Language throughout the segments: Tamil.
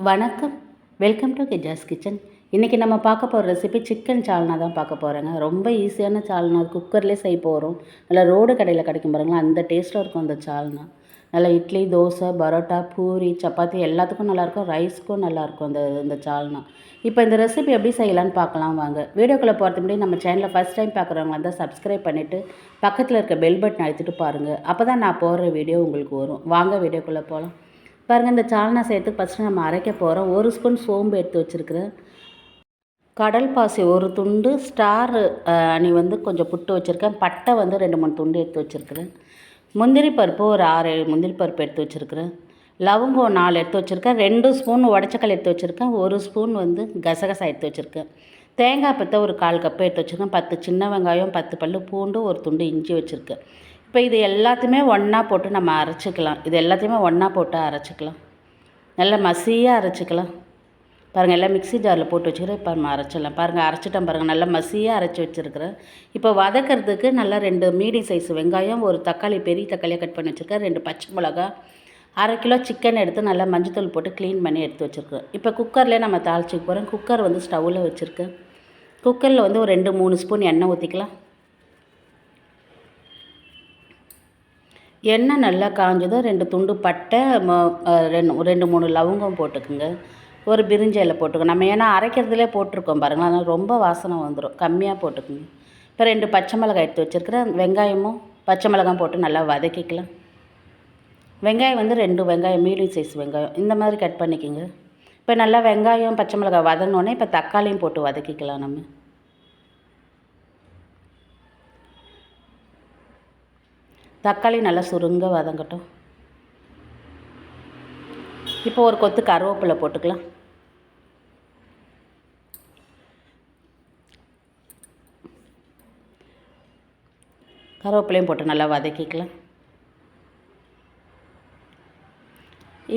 வணக்கம். Welcome to Kija's kitchen. இன்றைக்கி நம்ம பார்க்க போகிற ரெசிபி சிக்கன் சால்னா தான் பார்க்க போகிறேங்க. ரொம்ப ஈஸியான சால்னா, குக்கர்லேயே செய்ய போகிறோம். நல்லா ரோடு கடையில் கிடைக்கும் பாருங்களா, அந்த டேஸ்ட்டாக இருக்கும் அந்த சால்னா. நல்லா இட்லி, தோசை, பரோட்டா, பூரி, சப்பாத்தி எல்லாத்துக்கும் நல்லாயிருக்கும். ரைஸ்க்கும் நல்லாயிருக்கும் இந்த சால்னா. இப்போ இந்த ரெசிபி எப்படி செய்யலான்னு பார்க்கலாம் வாங்க. வீடியோக்குள்ளே போகிறதுக்கு முன்னாடி நம்ம சேனலை ஃபஸ்ட் டைம் பார்க்குறவங்க இருந்தால் சப்ஸ்கிரைப் பண்ணிவிட்டு பக்கத்தில் இருக்க பெல் பட்டன் அழுத்திட்டு பாருங்கள். அப்போ தான் நான் போடுற வீடியோ உங்களுக்கு வரும். வாங்க வீடியோக்குள்ளே போகலாம். பாருங்கள், இந்த சால்னா செய்யறதுக்கு ஃபஸ்ட்டு நம்ம அரைக்க போகிறோம். 1 ஸ்பூன் சோம்பு எடுத்து வச்சுருக்கிறேன். கடல் பாசி 1 துண்டு, ஸ்டார் அணி கொஞ்சம் புட்டு வச்சுருக்கேன். பட்டை 2, 3 துண்டு எடுத்து வச்சுருக்கிறேன். முந்திரி பருப்பு ஒரு 6, 7 முந்திரி பருப்பு எடுத்து வச்சுருக்கிறேன். லவங்கம் 4 எடுத்து வச்சுருக்கேன். 2 ஸ்பூன் உடச்சக்கல் எடுத்து வச்சுருக்கேன். 1 ஸ்பூன் கசகசா எடுத்து வச்சுருக்கேன். தேங்காய் பத்தை ஒரு 1/4 கப்பு எடுத்து வச்சுருக்கேன். 10 சின்ன வெங்காயம், 10 பல்லு பூண்டு, 1 துண்டு இஞ்சி வச்சுருக்கேன். இப்போ இது எல்லாத்தையுமே ஒன்றா போட்டு நம்ம அரைச்சிக்கலாம். இது எல்லாத்தையுமே ஒன்றா போட்டு அரைச்சிக்கலாம். நல்லா மசியாக அரைச்சிக்கலாம். பாருங்கள், எல்லாம் மிக்ஸி ஜாரில் போட்டு வச்சுக்கிறேன். இப்போ நம்ம அரைச்சிடலாம். பாருங்கள், அரைச்சிட்டேன் பாருங்கள். நல்லா மசியாக அரைச்சி வச்சுருக்கிறேன். இப்போ வதக்கிறதுக்கு நல்லா 2 மீடியம் சைஸ் வெங்காயம், ஒரு தக்காளி, பெரிய தக்காளியாக கட் பண்ணி வச்சுருக்கேன். 2 பச்சை மிளகா, 1/2 கிலோ சிக்கன் எடுத்து நல்லா மஞ்சத்தூள் போட்டு க்ளீன் பண்ணி எடுத்து வச்சுருக்கேன். இப்போ குக்கர்லேயே நம்ம தாளிச்சிக்க போகிறோம். குக்கர் ஸ்டவ்வில் வச்சுருக்கேன். குக்கரில் ஒரு 2, 3 ஸ்பூன் எண்ணெய் ஊற்றிக்கலாம். எண்ணெய் நல்லா காஞ்சதும் 2 துண்டு பட்டை, 2, 3 லவங்கம் போட்டுக்குங்க. ஒரு பிரிஞ்சி இலை போட்டுக்கோங்க. நம்ம ஏன்னா அரைக்கிறதுலே போட்டிருக்கோம் பாருங்கள், அதனால் ரொம்ப வாசனை வந்துடும். கம்மியாக போட்டுக்குங்க. இப்போ 2 பச்சை மிளகாய் எடுத்து வச்சுருக்கிறேன். வெங்காயமும் பச்சை மிளகாயும் போட்டு நல்லா வதக்கிக்கலாம். வெங்காயம் 2 வெங்காயம், மீடியம் சைஸ் வெங்காயம் இந்த மாதிரி கட் பண்ணிக்கோங்க. இப்போ நல்லா வெங்காயம் பச்சை மிளகாய் வதங்கினோடனே இப்போ தக்காளியும் போட்டு வதக்கிக்கலாம். நம்ம தக்காளி நல்லா சுருங்க வதங்கட்டும். இப்போ ஒரு கொத்து கருவேப்பிலை போட்டுக்கலாம். கருவேப்பிலையும் போட்டு நல்லா வதக்கிக்கலாம்.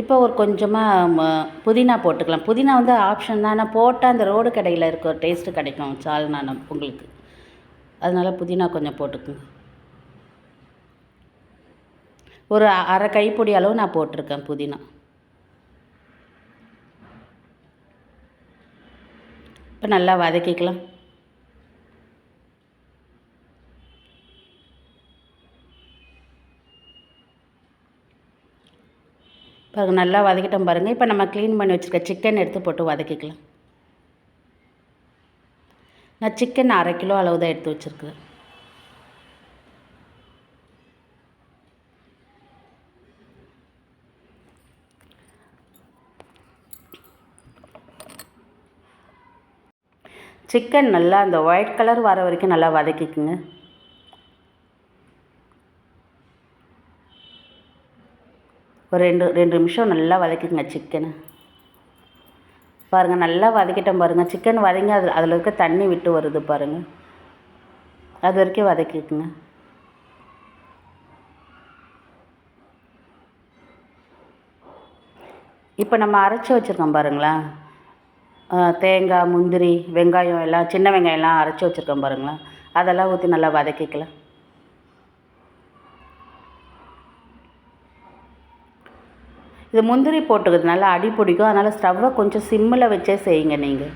இப்போ ஒரு கொஞ்சமாக புதினா போட்டுக்கலாம். புதினா ஆப்ஷன் தான், ஆனால் போட்டால் அந்த ரோடு கடையில் இருக்க டேஸ்ட்டு கிடைக்கும் சால்னா உங்களுக்கு. அதனால் புதினா கொஞ்சம் போட்டுக்குங்க. ஒரு 1/2 கைப்பிடி அளவு நான் போட்டிருக்கேன் புதினா. இப்போ நல்லா வதக்கிக்கலாம். பாருங்கள், நல்லா வதக்கிட்டோம் பாருங்கள். இப்போ நம்ம க்ளீன் பண்ணி வச்சுருக்க சிக்கன் எடுத்து போட்டு வதக்கிக்கலாம். நான் சிக்கன் 1/2 கிலோ அளவு தான் எடுத்து வச்சுருக்கேன். சிக்கன் நல்லா அந்த ஒயிட் கலர் வர வரைக்கும் நல்லா வதக்கிக்குங்க. ஒரு 2 நிமிஷம் நல்லா வதக்கிக்குங்க சிக்கனை. பாருங்கள், நல்லா வதக்கிட்டோம் பாருங்கள். சிக்கன் வதங்கி அதில் இருக்க தண்ணி விட்டு வருது பாருங்கள். அது வரைக்கும் வதக்கிக்குங்க. இப்போ நம்ம அரைச்சி வச்சுருக்கோம் பாருங்களேன், தேங்காய், முந்திரி, வெங்காயம் எல்லாம், சின்ன வெங்காயம்லாம் அரைச்சி வச்சுருக்கோம் பாருங்களேன், அதெல்லாம் ஊற்றி நல்லா வதக்கிக்கலாம். இது முந்திரி போட்டுக்கிறதுனால அடி பிடிக்கும். அதனால் ஸ்டவ்வை கொஞ்சம் சிம்மில் வச்சே செய்யுங்க. நீங்கள்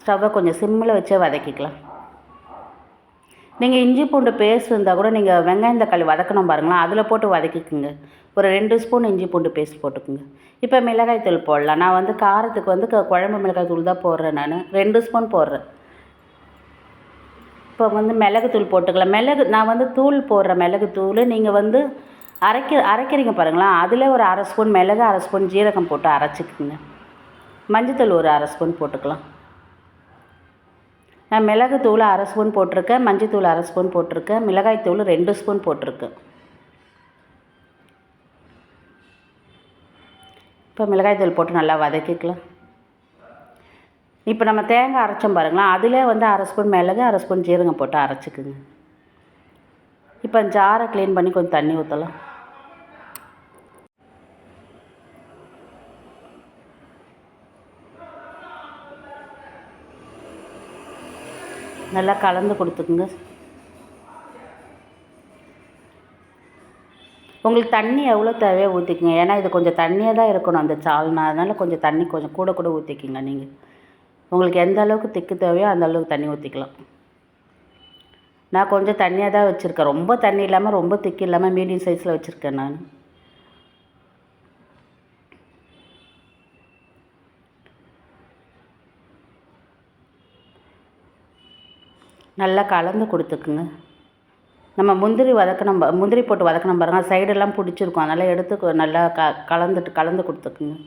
ஸ்டவ்வை கொஞ்சம் சிம்மில் வச்சே வதக்கிக்கலாம். நீங்கள் இஞ்சி பூண்டு பேஸ்ட் இருந்தால் கூட நீங்கள் வெங்காயம் தக்காளி வதக்கணும் பாருங்களேன், அதில் போட்டு வதக்கிக்குங்க. ஒரு 2 ஸ்பூன் இஞ்சி பூண்டு பேஸ்ட் போட்டுக்குங்க. இப்போ மிளகாய் தூள் போடலாம். நான் காரத்துக்கு குழம்பு மிளகாய் தூள் தான் போடுறேன். நான் 2 ஸ்பூன் போடுறேன். இப்போ மிளகுத்தூள் போட்டுக்கலாம். நான் தூள் போடுறேன் மிளகுத்தூள். நீங்கள் அரைக்கிறீங்க பாருங்களேன், அதில் ஒரு 1/2 ஸ்பூன் மிளகு, 1/2 ஸ்பூன் ஜீரகம் போட்டு அரைச்சிக்குங்க. மஞ்சத்தூள் ஒரு 1/2 ஸ்பூன் போட்டுக்கலாம். நான் மிளகுத்தூள் 1/2 ஸ்பூன் போட்டிருக்கேன், மஞ்சத்தூள் 1/2 ஸ்பூன் போட்டிருக்கேன், மிளகாய்த்தூள் 2 ஸ்பூன் போட்டிருக்கேன். இப்போ மிளகாய்த்தூள் போட்டு நல்லா வதக்கிக்கலாம். இப்போ நம்ம தேங்காய் அரைச்சோம் பாருங்களேன், அதில் 1/2 ஸ்பூன் மிளகு, 1/2 ஸ்பூன் ஜீரகம் போட்டு அரைச்சிக்குங்க. இப்போ ஜாரை க்ளீன் பண்ணி கொஞ்சம் தண்ணி ஊற்றலாம். நல்லா கலந்து கொடுத்துக்குங்க. உங்களுக்கு தண்ணி எவ்வளோ தேவையோ ஊற்றிக்குங்க. ஏன்னா இது கொஞ்சம் தண்ணியாக தான் இருக்கணும் அந்த சால்னா. அதனால் கொஞ்சம் தண்ணி கொஞ்சம் கூட கூட ஊற்றிக்கிங்க நீங்கள். உங்களுக்கு எந்த அளவுக்கு திக்கு தேவையோ அந்த அளவுக்கு தண்ணி ஊற்றிக்கலாம். நான் கொஞ்சம் தண்ணியாக தான் வச்சுருக்கேன். ரொம்ப தண்ணி இல்லாமல் ரொம்ப திக்கு இல்லாமல் மீடியம் சைஸில் வச்சுருக்கேன் நான். நல்லா கலந்து கொடுத்துக்குங்க. நம்ம முந்திரி முந்திரி போட்டு வதக்கணும் பாருங்கள், சைடெல்லாம் பிடிச்சிருக்கும். அதனால் எடுத்து நல்லா கலந்து கொடுத்துக்குங்க.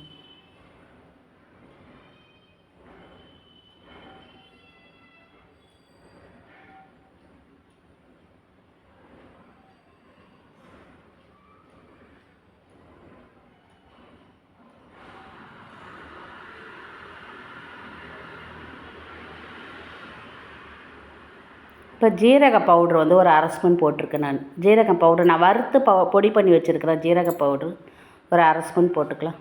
இப்போ ஜீரக பவுட்ரு வந்து ஒரு 1/2 ஸ்பூன் போட்டிருக்கேன் நான். ஜீரக பவுட்ரு நான் வறுத்து பொடி பண்ணி வச்சுருக்கிறேன். ஜீரக பவுட்ரு ஒரு 1/2 ஸ்பூன் போட்டுக்கலாம்.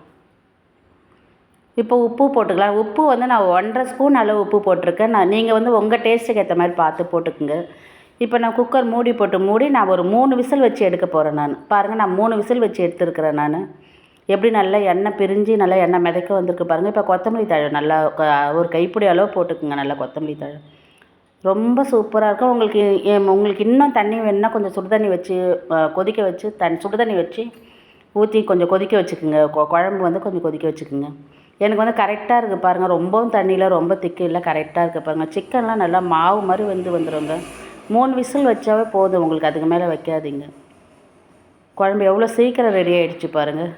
இப்போ உப்பு போட்டுக்கலாம். உப்பு வந்து நான் 1/2 ஸ்பூன் அளவு உப்பு போட்டிருக்கேன். நீங்கள் வந்து உங்கள் டேஸ்ட்டுக்கு ஏற்ற மாதிரி பார்த்து போட்டுக்குங்க. இப்போ நான் குக்கர் மூடி நான் ஒரு 3 விசில் வச்சு எடுக்க போகிறேன் நான். பாருங்கள், நான் 3 விசில் வச்சு எடுத்துருக்கிறேன் நான். எப்படி நல்லா எண்ணெய் பிரிஞ்சு நல்லா எண்ணெய் மிதக்க வந்திருக்கு பாருங்கள். இப்போ கொத்தமல்லி தழை நல்லா ஒரு கைப்பிடி அளவு போட்டுக்குங்க. நல்லா கொத்தமல்லி தழை ரொம்ப சூப்பராக இருக்கும். உங்களுக்கு இன்னும் தண்ணி வேணும்னா கொஞ்சம் சுடுதண்ணி வச்சு கொதிக்க வச்சு சுடுதண்ணி வச்சு ஊற்றி கொஞ்சம் கொதிக்க வச்சுக்குங்க. குழம்பு வந்து கொஞ்சம் கொதிக்க வச்சுக்குங்க. எனக்கு வந்து கரெக்டாக இருக்குது பாருங்கள். ரொம்பவும் தண்ணியில் ரொம்ப திக்கு இல்லை, கரெக்டாக இருக்குது பாருங்கள். சிக்கன்லாம் நல்லா மாவு மாதிரி வந்துருங்க. 3 விசில் வச்சாவே போதும் உங்களுக்கு, அதுக்கு மேலே வைக்காதீங்க. குழம்பு எவ்வளோ சீக்கிரம் ரெடி ஆகிடுச்சு பாருங்கள்.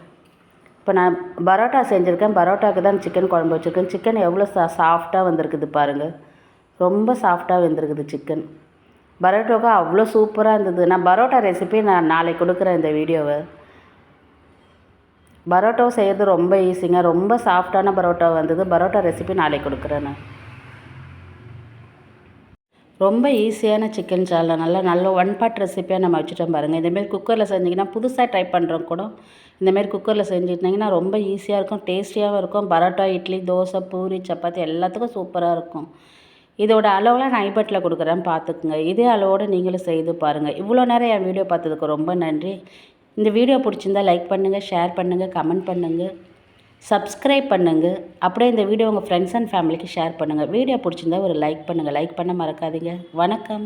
இப்போ நான் பரோட்டா செஞ்சுருக்கேன். பரோட்டாவுக்கு தான் சிக்கன் குழம்பு வச்சுருக்கேன். சிக்கன் எவ்வளோ சாஃப்டாக வந்திருக்குது பாருங்கள். ரொம்ப சாஃப்டாக வெந்திருக்குது சிக்கன். பரோட்டாவுக்கு அவ்வளோ சூப்பராக இருந்தது. நான் பரோட்டா ரெசிபி நான் நாளைக்கு கொடுக்குறேன் இந்த வீடியோவை. பரோட்டாவும் செய்கிறது ரொம்ப ஈஸிங்க. ரொம்ப சாஃப்டான பரோட்டா வந்தது. பரோட்டா ரெசிபி நாளைக்கு கொடுக்குறேன் நான். ரொம்ப ஈஸியான சிக்கன் சால்னா நல்ல 1 பாட் ரெசிப்பியாக நம்ம வச்சுட்டோம் பாருங்கள். இந்தமாரி குக்கரில் செஞ்சிங்கன்னா புதுசாக ட்ரை பண்ணுறோம் கூட இந்தமாரி குக்கரில் செஞ்சுட்டிங்கன்னா ரொம்ப ஈஸியாக இருக்கும், டேஸ்டியாகவும் இருக்கும். பரோட்டா, இட்லி, தோசை, பூரி, சப்பாத்தி எல்லாத்துக்கும் சூப்பராக இருக்கும். இதோட அளவுலாம் நான் ஐபட்டில் கொடுக்குறேன், பார்த்துக்குங்க. இதே அளவோடு நீங்களும் செய்து பாருங்கள். இவ்வளோ நேரம் என் வீடியோ பார்த்ததுக்கு ரொம்ப நன்றி. இந்த வீடியோ பிடிச்சிருந்தால் லைக் பண்ணுங்கள், ஷேர் பண்ணுங்கள், கமெண்ட் பண்ணுங்கள், சப்ஸ்கிரைப் பண்ணுங்கள். அப்படியே இந்த வீடியோ உங்கள் ஃப்ரெண்ட்ஸ் அண்ட் ஃபேமிலிக்கு ஷேர் பண்ணுங்கள். வீடியோ பிடிச்சிருந்தா ஒரு லைக் பண்ணுங்கள். லைக் பண்ண மறக்காதீங்க. வணக்கம்.